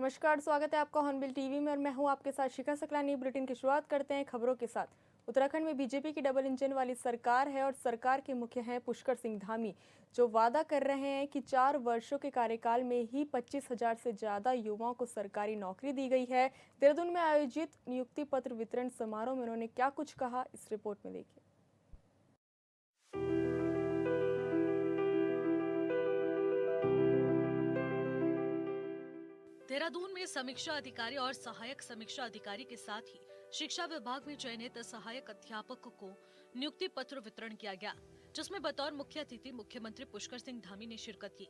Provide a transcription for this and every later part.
नमस्कार, स्वागत है आपका हॉर्नबिल टीवी में और मैं हूं आपके साथ शिखा सकलानी। बुलेटिन की शुरुआत करते हैं खबरों के साथ। उत्तराखंड में बीजेपी की डबल इंजन वाली सरकार है और सरकार के मुखिया हैं पुष्कर सिंह धामी, जो वादा कर रहे हैं कि 4 वर्षों के कार्यकाल में ही 25,000 से ज्यादा युवाओं को सरकारी नौकरी दी गई है। देहरादून में आयोजित नियुक्ति पत्र वितरण समारोह में उन्होंने क्या कुछ कहा, इस रिपोर्ट में देखिए। देहरादून में समीक्षा अधिकारी और सहायक समीक्षा अधिकारी के साथ ही शिक्षा विभाग में चयनित सहायक अध्यापक को नियुक्ति पत्र वितरण किया गया, जिसमें बतौर मुख्य अतिथि मुख्यमंत्री पुष्कर सिंह धामी ने शिरकत की।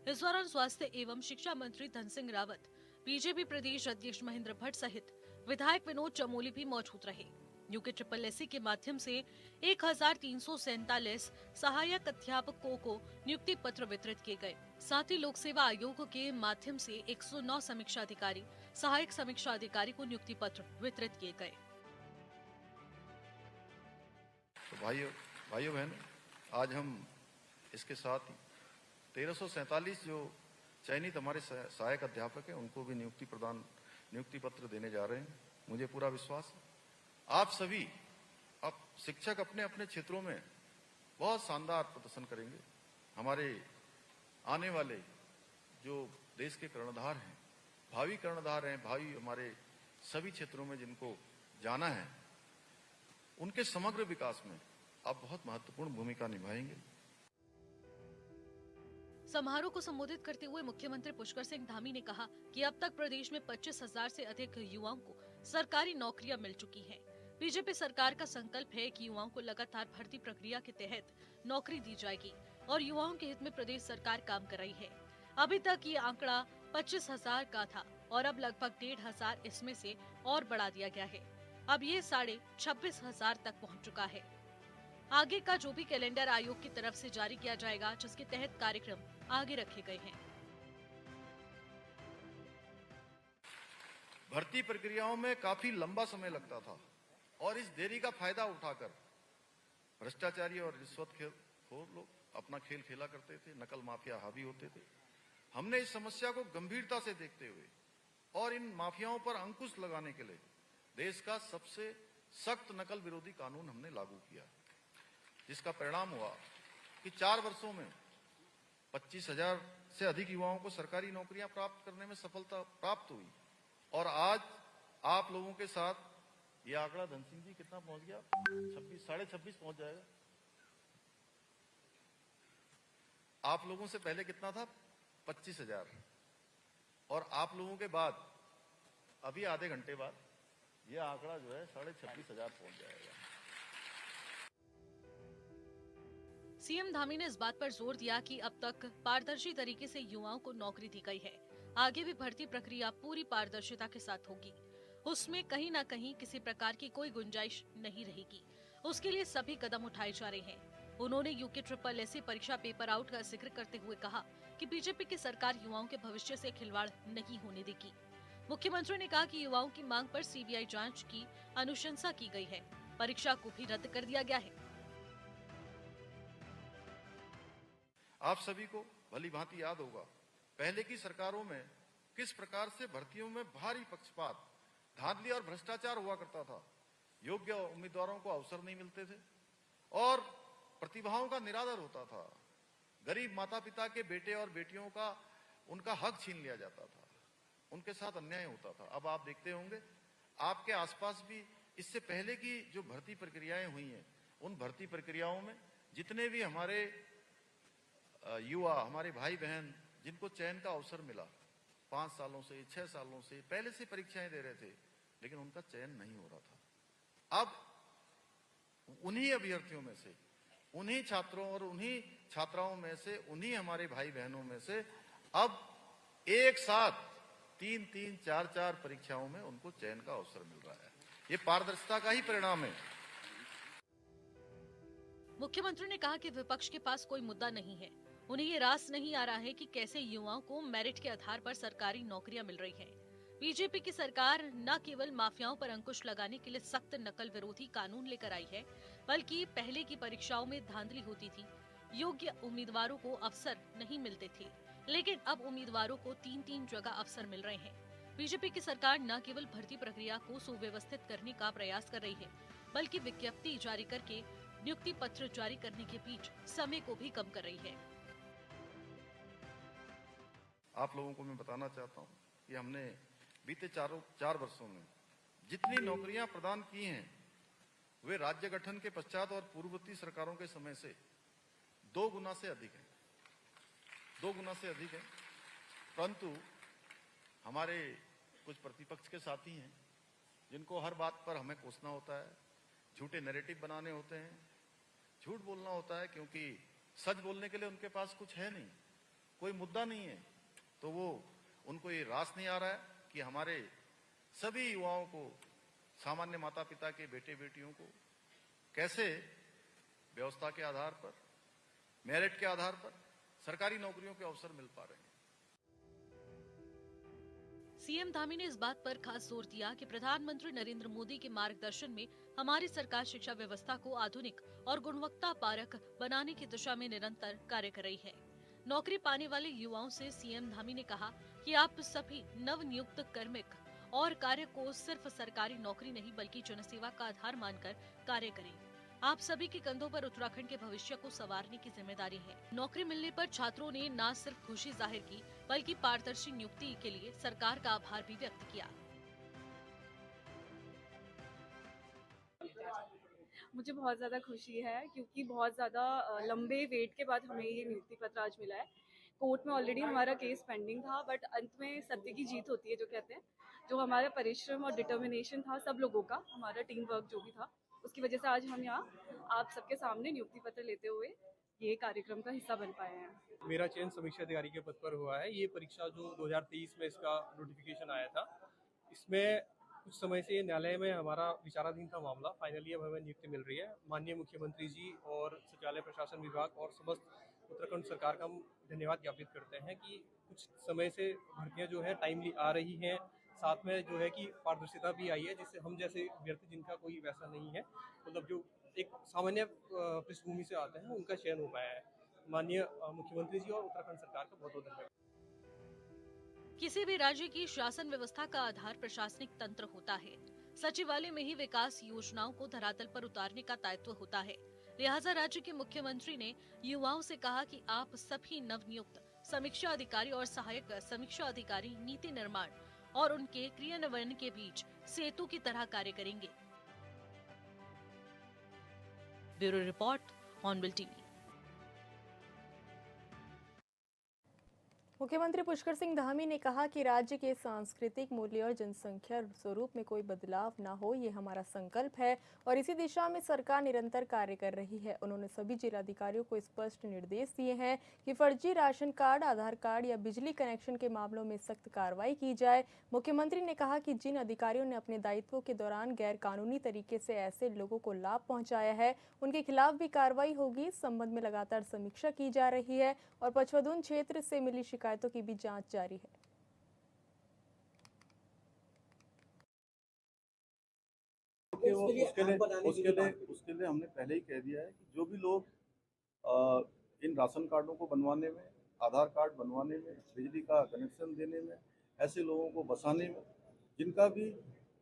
इस दौरान स्वास्थ्य एवं शिक्षा मंत्री धन सिंह रावत, बीजेपी प्रदेश अध्यक्ष महेंद्र भट्ट सहित विधायक विनोद चमोली भी मौजूद रहे। UKSSC के माध्यम से 1347 सहायक अध्यापकों को नियुक्ति पत्र वितरित किए गए। साथ ही लोक सेवा आयोग के माध्यम से 109 समीक्षा अधिकारी, सहायक समीक्षा अधिकारी को नियुक्ति पत्र वितरित किए गए। तो भाइयों बहन, आज हम इसके साथ 1347 जो चयनित हमारे सहायक अध्यापक हैं उनको भी नियुक्ति पत्र देने जा रहे हैं। मुझे पूरा विश्वास है आप सभी शिक्षक अपने अपने क्षेत्रों में बहुत शानदार प्रदर्शन करेंगे। हमारे आने वाले जो देश के कर्णधार हैं, भावी कर्णधार हैं, भावी हमारे सभी क्षेत्रों में जिनको जाना है, उनके समग्र विकास में आप बहुत महत्वपूर्ण भूमिका निभाएंगे। समारोह को संबोधित करते हुए मुख्यमंत्री पुष्कर सिंह धामी ने कहा कि अब तक प्रदेश में 25,000 से अधिक युवाओं को सरकारी नौकरियां मिल चुकी हैं। बीजेपी सरकार का संकल्प है कि युवाओं को लगातार भर्ती प्रक्रिया के तहत नौकरी दी जाएगी और युवाओं के हित में प्रदेश सरकार काम कर रही है। अभी तक ये आंकड़ा 25,000 का था और अब लगभग 1,500 इसमें से और बढ़ा दिया गया है। अब ये 26,500 तक पहुँच चुका है। आगे का जो भी कैलेंडर आयोग की तरफ से जारी किया जाएगा, जिसके तहत कार्यक्रम आगे रखे गए हैं। भर्ती प्रक्रियाओं में काफी लंबा समय लगता था और इस देरी का फायदा उठाकर भ्रष्टाचारी और रिश्वतखोर लोग अपना खेल खेला करते थे, नकल माफिया हावी होते थे। हमने इस समस्या को गंभीरता से देखते हुए और इन माफियाओं पर अंकुश लगाने के लिए देश का सबसे सख्त नकल विरोधी कानून हमने लागू किया, जिसका परिणाम हुआ कि 4 वर्षों में 25,000 से अधिक युवाओं को सरकारी नौकरियां प्राप्त करने में सफलता प्राप्त हुई। और आज आप लोगों के साथ ये आंकड़ा धन सिंह जी कितना पहुंच गया? 26 पहुंच जाएगा। आप लोगों से पहले कितना था? 25,000। और आप लोगों के बाद अभी आधे घंटे बाद ये आंकड़ा जो है 26,500 पहुंच जाएगा। सीएम धामी ने इस बात पर जोर दिया कि अब तक पारदर्शी तरीके से युवाओं को नौकरी दी गई है। आगे भी भर्ती प्रक्रिया पूरी पारदर्शिता के साथ होगी। उसमें कहीं न कहीं किसी प्रकार की कोई गुंजाइश नहीं रहेगी। उसके लिए सभी कदम उठाए जा रहे हैं। उन्होंने UKSSC परीक्षा पेपर आउट का जिक्र करते हुए कहा कि बीजेपी की सरकार युवाओं के भविष्य से खिलवाड़ नहीं होने देगी। मुख्यमंत्री ने कहा कि युवाओं की मांग पर CBI जांच की अनुशंसा की गई है। परीक्षा को भी रद्द कर दिया गया है। आप सभी को भली भांति याद होगा पहले की सरकारों में किस प्रकार से भर्तियों में भारी पक्षपात, धांधली और भ्रष्टाचार हुआ करता था। योग्य उम्मीदवारों को अवसर नहीं मिलते थे और प्रतिभाओं का निरादर होता था। गरीब माता पिता के बेटे और बेटियों का उनका हक छीन लिया जाता था, उनके साथ अन्याय होता था। अब आप देखते होंगे आपके आसपास भी इससे पहले की जो भर्ती प्रक्रियाएं हुई हैं, उन भर्ती प्रक्रियाओं में जितने भी हमारे युवा, हमारे भाई बहन जिनको चयन का अवसर मिला, 5 सालों से 6 सालों से पहले से परीक्षाएं दे रहे थे, लेकिन उनका चयन नहीं हो रहा था। अब उन्हीं अभ्यर्थियों में से, उन्हीं छात्रों और उन्हीं छात्राओं में से, उन्हीं हमारे भाई बहनों में से अब एक साथ 3-3, 4-4 परीक्षाओं में उनको चयन का अवसर मिल रहा है। ये पारदर्शिता का ही परिणाम है। मुख्यमंत्री ने कहा कि विपक्ष के पास कोई मुद्दा नहीं है। उन्हें ये रास नहीं आ रहा है कि कैसे युवाओं को मेरिट के आधार पर सरकारी नौकरियां मिल रही हैं। बीजेपी की सरकार न केवल माफियाओं पर अंकुश लगाने के लिए सख्त नकल विरोधी कानून लेकर आई है, बल्कि पहले की परीक्षाओं में धांधली होती थी, योग्य उम्मीदवारों को अवसर नहीं मिलते थे, लेकिन अब उम्मीदवारों को 3-3 जगह अवसर मिल रहे हैं। बीजेपी की सरकार न केवल भर्ती प्रक्रिया को सुव्यवस्थित करने का प्रयास कर रही है, बल्कि विज्ञप्ति जारी करके नियुक्ति पत्र जारी करने के बीच समय को भी कम कर रही है। आप लोगों को मैं बताना चाहता हूं कि हमने बीते चार वर्षों में जितनी नौकरियां प्रदान की हैं वे राज्य गठन के पश्चात और पूर्ववर्ती सरकारों के समय से 2 गुना से अधिक है। 2 गुना से अधिक है। परंतु हमारे कुछ प्रतिपक्ष के साथी हैं जिनको हर बात पर हमें कोसना होता है, झूठे नैरेटिव बनाने होते हैं, झूठ बोलना होता है, क्योंकि सच बोलने के लिए उनके पास कुछ है नहीं, कोई मुद्दा नहीं है। तो उनको ये रास नहीं आ रहा है कि हमारे सभी युवाओं को, सामान्य माता पिता के बेटे बेटियों को कैसे व्यवस्था के आधार पर, मेरिट के आधार पर सरकारी नौकरियों के अवसर मिल पा रहे हैं। सीएम धामी ने इस बात पर खास जोर दिया कि प्रधानमंत्री नरेंद्र मोदी के मार्गदर्शन में हमारी सरकार शिक्षा व्यवस्था को आधुनिक और गुणवत्ता परक बनाने की दिशा में निरंतर कार्य कर रही है। नौकरी पाने वाले युवाओं से सीएम धामी ने कहा कि आप सभी नवनियुक्त कार्मिक और कार्य को सिर्फ सरकारी नौकरी नहीं बल्कि जनसेवा का आधार मानकर कार्य करें। आप सभी के कंधों पर उत्तराखंड के भविष्य को संवारने की जिम्मेदारी है। नौकरी मिलने पर छात्रों ने न सिर्फ खुशी जाहिर की बल्कि पारदर्शी नियुक्ति के लिए सरकार का आभार भी व्यक्त किया। मुझे बहुत ज़्यादा खुशी है क्योंकि बहुत ज़्यादा लंबे वेट के बाद हमें ये नियुक्ति पत्र आज मिला है। कोर्ट में ऑलरेडी हमारा केस पेंडिंग था, बट अंत में सत्य की जीत होती है जो कहते हैं। जो हमारा परिश्रम और डिटर्मिनेशन था सब लोगों का, हमारा टीम वर्क जो भी था, उसकी वजह से आज हम यहाँ आप सबके सामने नियुक्ति पत्र लेते हुए ये कार्यक्रम का हिस्सा बन पाए हैं। मेरा चयन समीक्षा अधिकारी के पद पर हुआ है। ये परीक्षा जो 2023 में इसका नोटिफिकेशन आया था, इसमें कुछ समय से न्यायालय में हमारा विचाराधीन था मामला। फाइनली अब हमें नियुक्ति मिल रही है। माननीय मुख्यमंत्री जी और सचिवालय प्रशासन विभाग और समस्त उत्तराखंड सरकार का हम धन्यवाद ज्ञापित करते हैं कि कुछ समय से भर्तियाँ जो है टाइमली आ रही हैं, साथ में जो है कि पारदर्शिता भी आई है, जिससे हम जैसे अभ्यर्थी जिनका कोई वैसा नहीं है, मतलब जो एक सामान्य पृष्ठभूमि से आते हैं, उनका चयन हो पाया है। माननीय मुख्यमंत्री जी और उत्तराखंड सरकार का बहुत बहुत धन्यवाद। किसी भी राज्य की शासन व्यवस्था का आधार प्रशासनिक तंत्र होता है। सचिवालय में ही विकास योजनाओं को धरातल पर उतारने का दायित्व होता है। लिहाजा राज्य के मुख्यमंत्री ने युवाओं से कहा कि आप सभी नवनियुक्त समीक्षा अधिकारी और सहायक समीक्षा अधिकारी नीति निर्माण और उनके क्रियान्वयन के बीच सेतु की तरह कार्य करेंगे। Bureau report, hornbill TV. मुख्यमंत्री पुष्कर सिंह धामी ने कहा कि राज्य के सांस्कृतिक मूल्य और जनसंख्या स्वरूप में कोई बदलाव न हो, ये हमारा संकल्प है और इसी दिशा में सरकार निरंतर कार्य कर रही है। उन्होंने सभी जिलाधिकारियों को स्पष्ट निर्देश दिए हैं कि फर्जी राशन कार्ड, आधार कार्ड या बिजली कनेक्शन के मामलों में सख्त कार्रवाई की जाए। मुख्यमंत्री ने कहा कि जिन अधिकारियों ने अपने दायित्वों के दौरान गैर कानूनी तरीके से ऐसे लोगों को लाभ पहुंचाया है, उनके खिलाफ भी कार्रवाई होगी। इस संबंध में लगातार समीक्षा की जा रही है और पचवदून क्षेत्र से मिली शिकायतों की भी जांच जारी है। उसके लिए हमने पहले ही कह दिया है कि जो भी लोग इन राशन कार्डों को बनवाने में, आधार कार्ड बनवाने में, बिजली का कनेक्शन देने में, ऐसे लोगों को बसाने में जिनका भी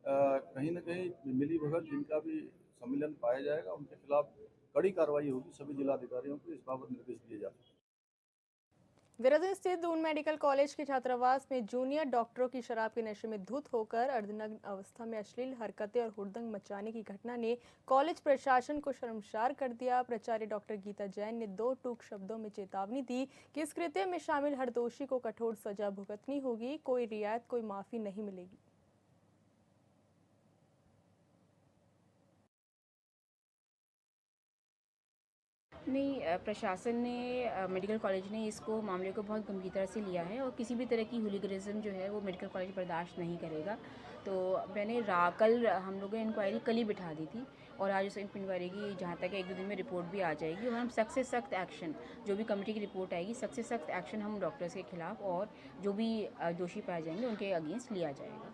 कहीं न कहीं मिली भगत, जिनका भी सम्मिलन पाया जाएगा, उनके खिलाफ कड़ी कार्रवाई होगी। सभी जिलाधिकारियों को इस बाबत निर्देश दिए जाते हैं। देहरादून स्थित दून मेडिकल कॉलेज के छात्रावास में जूनियर डॉक्टरों की शराब के नशे में धुत होकर अर्धनग्न अवस्था में अश्लील हरकतें और हुड़दंग मचाने की घटना ने कॉलेज प्रशासन को शर्मसार कर दिया। प्राचार्य डॉक्टर गीता जैन ने 2 टूक शब्दों में चेतावनी दी कि इस कृत्य में शामिल हर दोषी को कठोर सजा भुगतनी होगी, कोई रियायत, कोई माफी नहीं मिलेगी। नहीं, प्रशासन ने, मेडिकल कॉलेज ने इसको मामले को बहुत गंभीरता से लिया है और किसी भी तरह की हुलिगनिज्म जो है वो मेडिकल कॉलेज बर्दाश्त नहीं करेगा। तो मैंने कल हम लोगों ने इंक्वायरी कल ही बिठा दी थी और आज उस इंक्वायरी की जहाँ तक 1-2 दिन में रिपोर्ट भी आ जाएगी और हम सख्त से सख्त एक्शन, जो भी कमेटी की रिपोर्ट आएगी, सख्त से सख्त एक्शन हम डॉक्टर्स के खिलाफ और जो भी दोषी पाए जाएंगे उनके अगेंस्ट लिया जाएगा।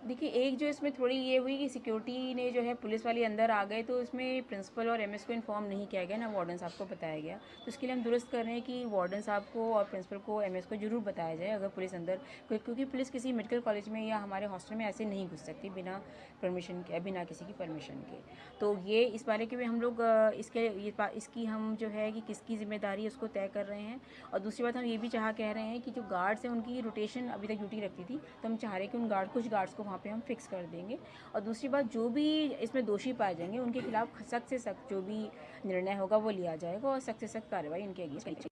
देखिए, एक जो इसमें थोड़ी ये हुई कि सिक्योरिटी ने जो है पुलिस वाले अंदर आ गए, तो इसमें प्रिंसिपल और एमएस को इन्फॉर्म नहीं किया गया, ना वार्डन साहब को बताया गया। तो इसके लिए हम दुरुस्त कर रहे हैं कि वार्डन साहब को और प्रिंसिपल को, एमएस को ज़रूर बताया जाए अगर पुलिस अंदर, क्योंकि पुलिस किसी मेडिकल कॉलेज में या हमारे हॉस्टल में ऐसे नहीं घुस सकती बिना परमिशन के, बिना किसी की परमिशन के। तो ये इस बारे के भी हम लोग इसकी हम जो है कि किसकी जिम्मेदारी है उसको तय कर रहे हैं। और दूसरी बात हम ये भी कह रहे हैं कि जो गार्ड्स हैं उनकी रोटेशन अभी तक ड्यूटी रखती थी, तो हम चाह रहे हैं कि कुछ गार्ड्स को वहाँ पे हम फिक्स कर देंगे। और दूसरी बात, जो भी इसमें दोषी पाए जाएंगे उनके खिलाफ सख्त से सख्त जो भी निर्णय होगा वो लिया जाएगा और सख्त से सख्त कार्रवाई उनके अगेंस्ट की जाएगी।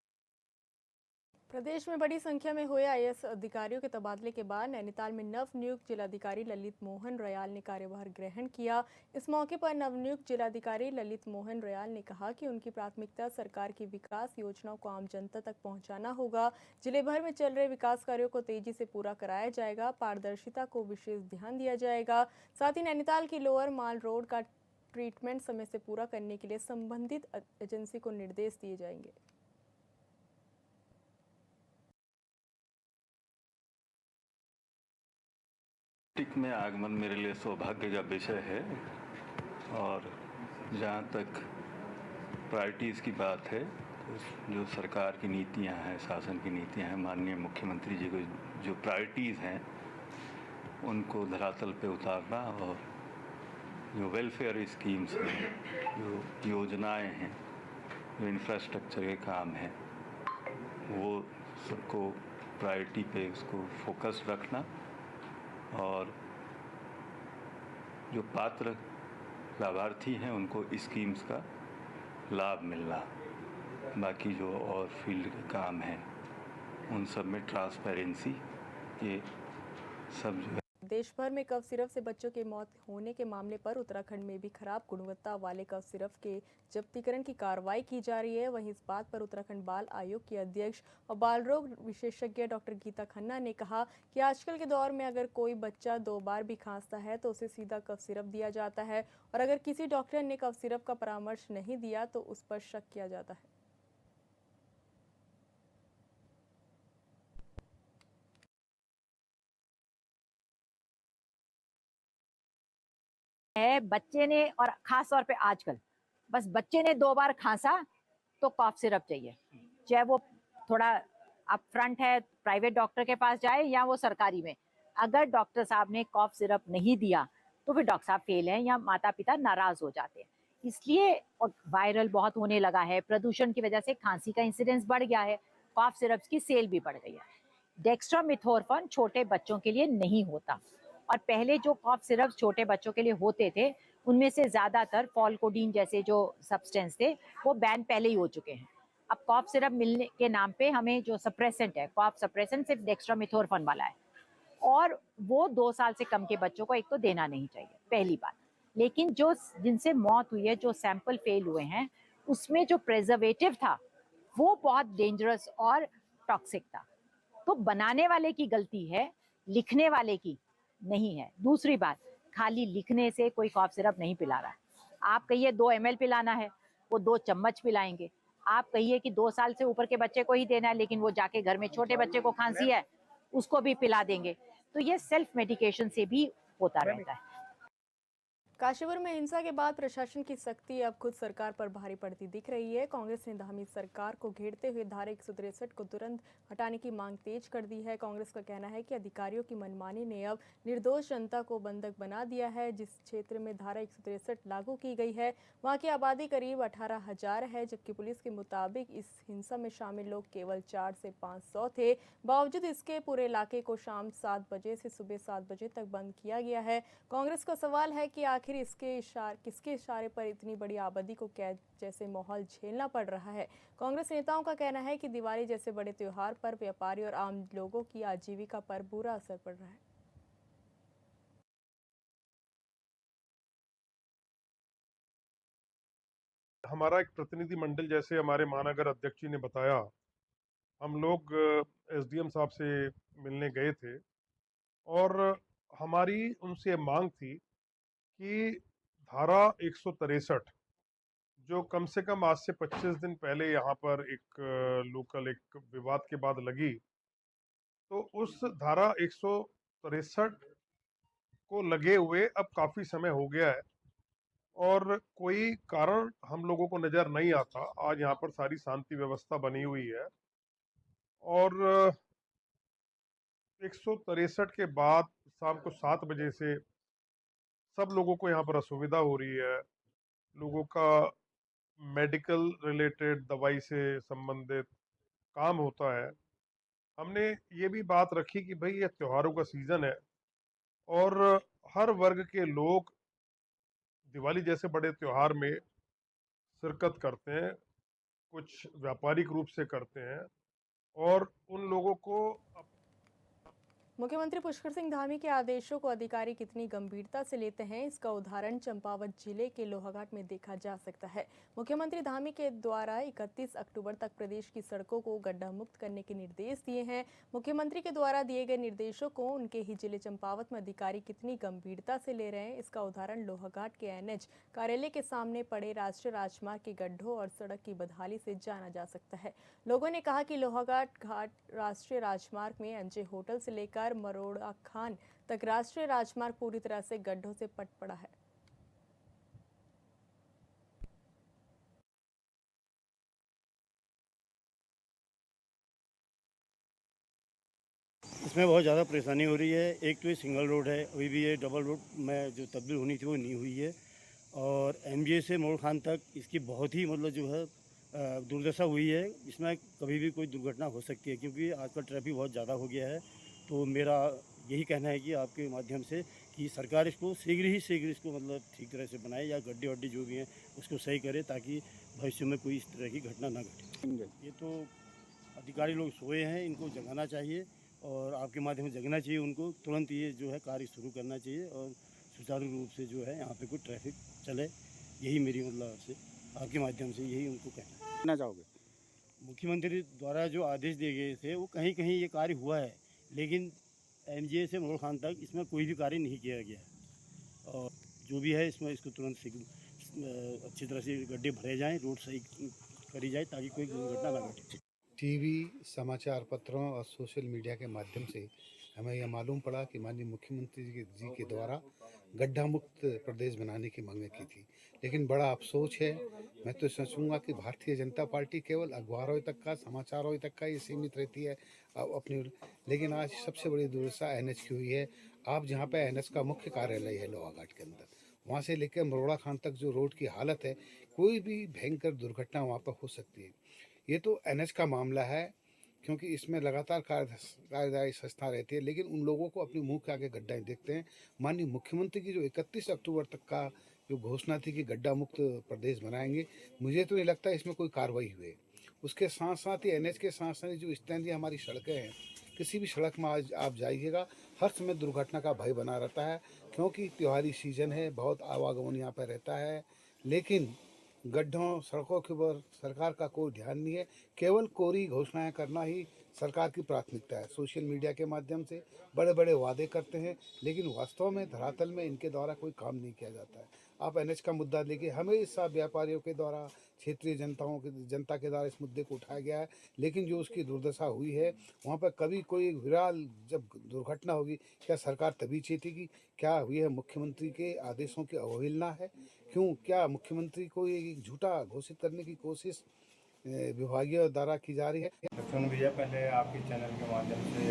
प्रदेश में बड़ी संख्या में हुए आईएएस अधिकारियों के तबादले के बाद नैनीताल में नवनियुक्त जिलाधिकारी ललित मोहन रयाल ने कार्यभार ग्रहण किया। इस मौके पर नवनियुक्त जिलाधिकारी ललित मोहन रयाल ने कहा कि उनकी प्राथमिकता सरकार की विकास योजनाओं को आम जनता तक पहुंचाना होगा। जिले भर में चल रहे विकास कार्यों को तेजी से पूरा कराया जाएगा। पारदर्शिता को विशेष ध्यान दिया जाएगा। साथ ही नैनीताल की लोअर माल रोड का ट्रीटमेंट समय से पूरा करने के लिए संबंधित एजेंसी को निर्देश दिए जाएंगे। टिक में आगमन मेरे लिए सौभाग्य का विषय है। और जहाँ तक प्रायोरिटीज़ की बात है, तो जो सरकार की नीतियाँ हैं, शासन की नीतियाँ हैं, माननीय मुख्यमंत्री जी को जो प्रायोरिटीज़ हैं उनको धरातल पे उतारना, और जो वेलफेयर स्कीम्स हैं, जो योजनाएं हैं, जो इंफ्रास्ट्रक्चर के काम हैं, वो सबको प्रायोरिटी पे उसको फोकस रखना, और जो पात्र लाभार्थी हैं उनको स्कीम्स का लाभ मिलना। बाकी जो और फील्ड के काम हैं उन सब में ट्रांसपेरेंसी, ये सब जो है। देश भर में कफ सिरप से बच्चों की मौत होने के मामले पर उत्तराखंड में भी खराब गुणवत्ता वाले कफ सिरप के जब्तीकरण की कार्रवाई की जा रही है। वहीं इस बात पर उत्तराखंड बाल आयोग की अध्यक्ष और बाल रोग विशेषज्ञ डॉक्टर गीता खन्ना ने कहा कि आजकल के दौर में अगर कोई बच्चा 2 बार भी खांसता है तो उसे सीधा कफ सिरप दिया जाता है, और अगर किसी डॉक्टर ने कफ सिरप का परामर्श नहीं दिया तो उस पर शक किया जाता है। बच्चे ने, और खास तौर पे आजकल बस बच्चे ने 2 बार खांसा तो कॉफ सिरप चाहिए, चाहे वो थोड़ा अप फ्रंट है प्राइवेट डॉक्टर के पास जाए या वो सरकारी में। अगर डॉक्टर साहब ने कॉफ सिरप नहीं दिया तो फिर डॉक्टर साहब फेल हैं या माता पिता नाराज हो जाते हैं। इसलिए, और वायरल बहुत होने लगा है, प्रदूषण की वजह से खांसी का इंसिडेंस बढ़ गया है, कॉफ सिरप्स की सेल भी बढ़ गई है। डेक्स्ट्रोमिथोरफन छोटे बच्चों के लिए नहीं होता, और पहले जो कॉफ सिरप छोटे बच्चों के लिए होते थे उनमें से ज्यादातर फॉलकोडीन जैसे जो सब्सटेंस थे वो बैन पहले ही हो चुके हैं। अब कॉफ सिरप मिलने के नाम पे हमें जो सप्रेसेंट है, कॉफ सप्रेसेंट सिर्फ डेक्स्ट्रोमिथोरफन वाला है, और वो 2 साल से कम के बच्चों को एक तो देना नहीं चाहिए, पहली बात। लेकिन जो जिनसे मौत हुई है, जो सैंपल फेल हुए हैं, उसमें जो प्रिजर्वेटिव था वो बहुत डेंजरस और टॉक्सिक था। तो बनाने वाले की गलती है, लिखने वाले की नहीं है। दूसरी बात, खाली लिखने से कोई कॉफ सिरप नहीं पिला रहा है। आप कहिए 2 ml पिलाना है, वो 2 चम्मच पिलाएंगे। आप कहिए कि 2 साल से ऊपर के बच्चे को ही देना है, लेकिन वो जाके घर में छोटे बच्चे को खांसी है उसको भी पिला देंगे। तो ये सेल्फ मेडिकेशन से भी होता रहता है। काशीपुर में हिंसा के बाद प्रशासन की सख्ती अब खुद सरकार पर भारी पड़ती दिख रही है। कांग्रेस ने धामी सरकार को घेरते हुए धारा 163 को तुरंत हटाने की मांग तेज कर दी है। कांग्रेस का कहना है कि अधिकारियों की मनमानी ने अब निर्दोष जनता को बंधक बना दिया है। जिस क्षेत्र में धारा 163 लागू की गई है वहां की आबादी करीब 18,000 है, जबकि पुलिस के मुताबिक इस हिंसा में शामिल लोग केवल 400 से 500 थे। बावजूद इसके पूरे इलाके को शाम 7 बजे से सुबह 7 बजे तक बंद किया गया है। कांग्रेस का सवाल है कि आखिर किसके इशारे पर इतनी बड़ी आबादी को कैद जैसे माहौल झेलना पड़ रहा है। कांग्रेस नेताओं का कहना है कि दिवाली जैसे बड़े त्योहार पर व्यापारी और आम लोगों की आजीविका पर बुरा असर पड़ रहा है। हमारा एक प्रतिनिधि मंडल, जैसे हमारे महानगर अध्यक्ष जी ने बताया, हम लोग एसडीएम साहब से मिलने गए थे और हमारी उनसे मांग थी कि धारा 163 जो कम से कम आज से 25 दिन पहले यहाँ पर एक लोकल एक विवाद के बाद लगी, तो उस धारा 163 को लगे हुए अब काफी समय हो गया है और कोई कारण हम लोगों को नजर नहीं आता। आज यहाँ पर सारी शांति व्यवस्था बनी हुई है और 163 के बाद शाम को 7 बजे से सब लोगों को यहाँ पर असुविधा हो रही है। लोगों का मेडिकल रिलेटेड दवाई से संबंधित काम होता है। हमने ये भी बात रखी कि भाई ये त्योहारों का सीजन है और हर वर्ग के लोग दिवाली जैसे बड़े त्योहार में शिरकत करते हैं, कुछ व्यापारिक रूप से करते हैं और उन लोगों को मुख्यमंत्री पुष्कर सिंह धामी के आदेशों को अधिकारी कितनी गंभीरता से लेते हैं, इसका उदाहरण चंपावत जिले के लोहाघाट में देखा जा सकता है। मुख्यमंत्री धामी के द्वारा 31 अक्टूबर तक प्रदेश की सड़कों को गड्ढा मुक्त करने के निर्देश दिए हैं। मुख्यमंत्री के द्वारा दिए गए निर्देशों को उनके ही जिले चंपावत में अधिकारी कितनी गंभीरता से ले रहे हैं, इसका उदाहरण लोहाघाट के एनएच कार्यालय के सामने पड़े राष्ट्रीय राजमार्ग के गड्ढों और सड़क की बदहाली से जाना जा सकता है। लोगों ने कहा कि लोहाघाट घाट राष्ट्रीय राजमार्ग में एमजे होटल से लेकर मरोड़ा खान तक राष्ट्रीय राजमार्ग पूरी तरह से गड्ढों से पट पड़ा है। इसमें बहुत ज़्यादा परेशानी हो रही है। एक तो ये सिंगल रोड है, अभी भी ये डबल रोड में जो तब्दील होनी थी वो नहीं हुई है और एमजे से मोड़ खान तक इसकी बहुत ही मतलब जो है दुर्दशा हुई है। इसमें कभी भी कोई दुर्घटना हो सकती है क्योंकि आजकल ट्रैफिक बहुत ज़्यादा हो गया है। तो मेरा यही कहना है कि आपके माध्यम से कि सरकार इसको शीघ्र इसको मतलब ठीक तरह से बनाए या गड्ढे वड्ढे जो भी हैं उसको सही करे ताकि भविष्य में कोई इस तरह की घटना ना घटे। ये तो अधिकारी लोग सोए हैं, इनको जगाना चाहिए और आपके माध्यम से जगना चाहिए उनको। तुरंत ये जो है कार्य शुरू करना चाहिए और सुचारू रूप से जो है यहाँ पे कोई ट्रैफिक चले। यही मेरी मतलब आपसे आपके माध्यम से यही उनको कहना चाहोगे। मुख्यमंत्री द्वारा जो आदेश दिए गए थे वो कहीं कहीं ये कार्य हुआ है, लेकिन एमजे से मोड़ खान तक इसमें कोई भी कार्य नहीं किया गया है और जो भी है इसमें इसको तुरंत अच्छी तरह से गड्ढे भरे जाएं, रोड सही करी जाए ताकि कोई दुर्घटना ना घटे। टीवी, समाचार पत्रों और सोशल मीडिया के माध्यम से हमें यह मालूम पड़ा कि माननीय मुख्यमंत्री जी के द्वारा गड्ढा मुक्त प्रदेश बनाने की मांग की थी, लेकिन बड़ा अफसोस है। मैं तो सोचूंगा कि भारतीय जनता पार्टी केवल अखबारों तक का, समाचारों तक का ही सीमित रहती है अपनी, लेकिन आज सबसे बड़ी दुर्दशा एनएच की हुई है। आप जहाँ पे एनएच का मुख्य कार्यालय है लोहाघाट के अंदर, वहाँ से लेकर मरोड़ा खान तक जो रोड की हालत है, कोई भी भयंकर दुर्घटना वहाँ पर हो सकती है। ये तो एनएच का मामला है क्योंकि इसमें लगातार कार्यदायी संस्था रहती है, लेकिन उन लोगों को अपने मुंह के आगे गड्ढाएं देखते हैं। माननीय मुख्यमंत्री की जो 31 अक्टूबर तक का जो घोषणा थी कि गड्ढा मुक्त प्रदेश बनाएंगे, मुझे तो नहीं लगता इसमें कोई कार्रवाई हुई। उसके साथ साथ ही एनएच के साथ साथ जो स्थानीय हमारी सड़कें हैं, किसी भी सड़क में आज आप जाइएगा हर समय दुर्घटना का भय बना रहता है क्योंकि त्योहारी सीजन है, बहुत आवागमन यहाँ पर रहता है, लेकिन गड्ढों सड़कों के ऊपर सरकार का कोई ध्यान नहीं है। केवल कोरी घोषणाएं करना ही सरकार की प्राथमिकता है। सोशल मीडिया के माध्यम से बड़े बड़े वादे करते हैं, लेकिन वास्तव में धरातल में इनके द्वारा कोई काम नहीं किया जाता है। आप एनएच का मुद्दा देखिए, हमेशा व्यापारियों के द्वारा, क्षेत्रीय जनता के द्वारा इस मुद्दे को उठाया गया है, लेकिन जो उसकी दुर्दशा हुई है वहाँ पर कभी कोई विराल जब दुर्घटना होगी क्या सरकार तभी चेतेगी? क्या हुई है मुख्यमंत्री के आदेशों की अवहेलना है? क्यों क्या मुख्यमंत्री को ये झूठा घोषित करने की कोशिश विभागीय द्वारा की जा रही है? लक्ष्मण भैया, पहले आपके चैनल के माध्यम से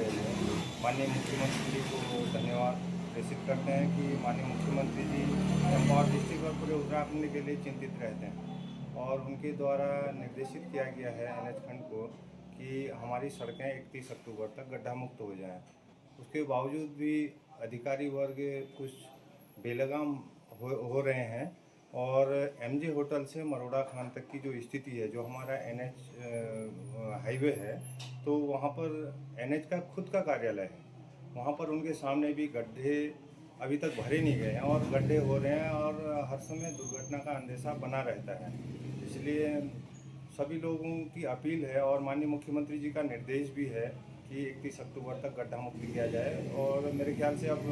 माननीय मुख्यमंत्री को धन्यवाद प्रेषित करते हैं कि माननीय मुख्यमंत्री जी चंपावत डिस्ट्रिक्ट और पूरे उत्तराखंड के लिए चिंतित रहते हैं और उनके द्वारा निर्देशित किया गया है एनएच खंड को कि हमारी सड़कें 31 अक्टूबर तक गड्ढा मुक्त हो जाएं। उसके बावजूद भी अधिकारी वर्ग कुछ बेलगाम हो रहे हैं और एमजे होटल से मरोड़ा खान तक की जो स्थिति है, जो हमारा एनएच हाईवे है, तो वहाँ पर एनएच का खुद का कार्यालय है, वहाँ पर उनके सामने भी गड्ढे अभी तक भरे नहीं गए हैं और गड्ढे हो रहे हैं और हर समय दुर्घटना का अंदेशा बना रहता है। इसलिए सभी लोगों की अपील है और माननीय मुख्यमंत्री जी का निर्देश भी है कि 31 अक्टूबर तक गड्ढा मुक्त किया जाए और मेरे ख्याल से अब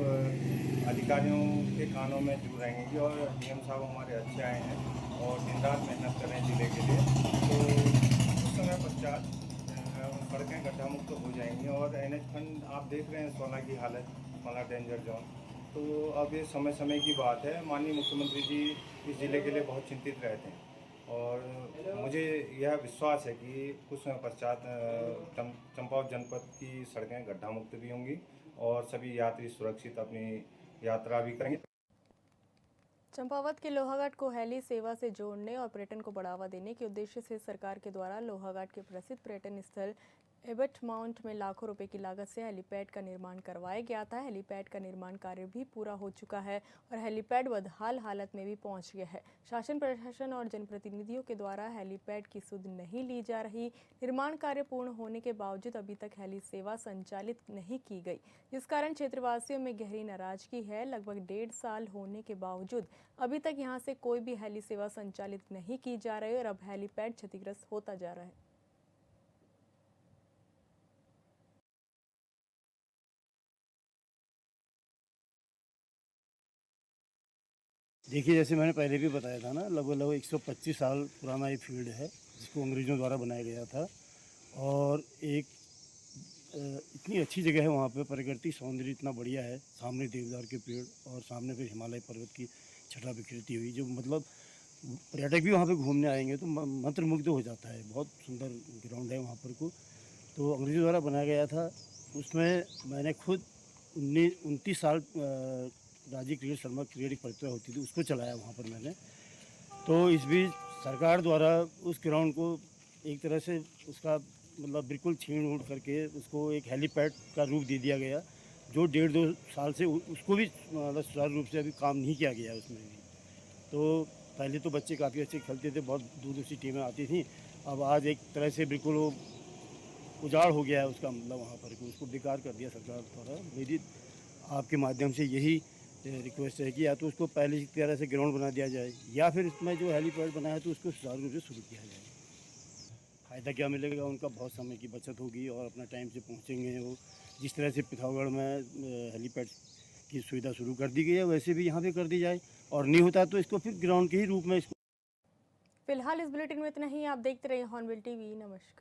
अधिकारियों के कानों में जरूर रहेंगी और डीएम साहब हमारे अच्छे आए हैं और दिन रात मेहनत कर रहे हैं जिले के लिए, तो कुछ समय पश्चात सड़कें गड्ढा मुक्त हो जाएंगी और एनएच खंड आप देख रहे हैं 16 की हालत, 16 डेंजर जोन, तो अब ये समय समय की बात है। माननीय मुख्यमंत्री जी इस ज़िले के लिए बहुत चिंतित रहते हैं और मुझे यह विश्वास है कि कुछ समय पश्चात चंपावत जनपद की सड़कें गड्ढा मुक्त भी होंगी और सभी यात्री सुरक्षित अपनी यात्रा भी करेंगे। चंपावत के लोहाघाट को हेली सेवा से जोड़ने और पर्यटन को बढ़ावा देने के उद्देश्य से सरकार के द्वारा लोहाघाट के प्रसिद्ध पर्यटन स्थल एबट माउंट में लाखों रुपए की लागत से हेलीपैड का निर्माण करवाया गया था। हेलीपैड का निर्माण कार्य भी पूरा हो चुका है और हेलीपैड बदहाल हालत में भी पहुंच गया है। शासन प्रशासन और जनप्रतिनिधियों के द्वारा हेलीपैड की सुध नहीं ली जा रही। निर्माण कार्य पूर्ण होने के बावजूद अभी तक हेली सेवा संचालित नहीं की गई, जिस कारण क्षेत्रवासियों में गहरी नाराजगी है। लगभग 1.5 साल होने के बावजूद अभी तक यहां से कोई भी हेली सेवा संचालित नहीं की जा रही और अब हेलीपैड क्षतिग्रस्त होता जा रहा है। देखिए, जैसे मैंने पहले भी बताया था ना, लगभग 125 साल पुराना ये फील्ड है जिसको अंग्रेज़ों द्वारा बनाया गया था और एक इतनी अच्छी जगह है वहाँ पे, प्रकृति सौंदर्य इतना बढ़िया है। सामने देवदार के पेड़ और सामने फिर हिमालय पर्वत की छटा बिखरती हुई, जो मतलब पर्यटक भी वहाँ पे घूमने आएंगे तो मंत्रमुग्ध हो जाता है। बहुत सुंदर ग्राउंड है वहाँ पर को, तो अंग्रेज़ों द्वारा बनाया गया था। उसमें मैंने खुद 29 साल राजीव क्रिकेट शर्मा क्रिकेट एक प्रतियोगिता होती थी, उसको चलाया वहाँ पर मैंने। तो इस बीच सरकार द्वारा उस ग्राउंड को एक तरह से उसका मतलब बिल्कुल छीन उड़ करके उसको एक हेलीपैड का रूप दे दिया गया, जो 1.5-2 साल से उसको भी मतलब सुचारू रूप से अभी काम नहीं किया गया उसमें भी। तो पहले तो बच्चे काफ़ी अच्छे खेलते थे, बहुत दूर दूर से टीमें आती थी। अब आज एक तरह से बिल्कुल वो उजाड़ हो गया है उसका, मतलब वहाँ पर उसको बेकार कर दिया सरकार द्वारा। मेरी आपके माध्यम से यही रिक्वेस्ट है कि या तो उसको पहले की तरह से ग्राउंड बना दिया जाए या फिर इसमें जो हेलीपैड बना है तो उसको सुचारू रूप से शुरू किया जाए। फ़ायदा क्या मिलेगा, उनका बहुत समय की बचत होगी और अपना टाइम से पहुँचेंगे। वो जिस तरह से पिथौरागढ़ में हेलीपैड की सुविधा शुरू कर दी गई है, वैसे भी यहाँ पे कर दी जाए, और नहीं होता तो इसको फिर ग्राउंड के ही रूप में इसको। फिलहाल इस बुलेटिन में इतना ही। आप देखते रहिए हॉर्नबिल टीवी। नमस्कार।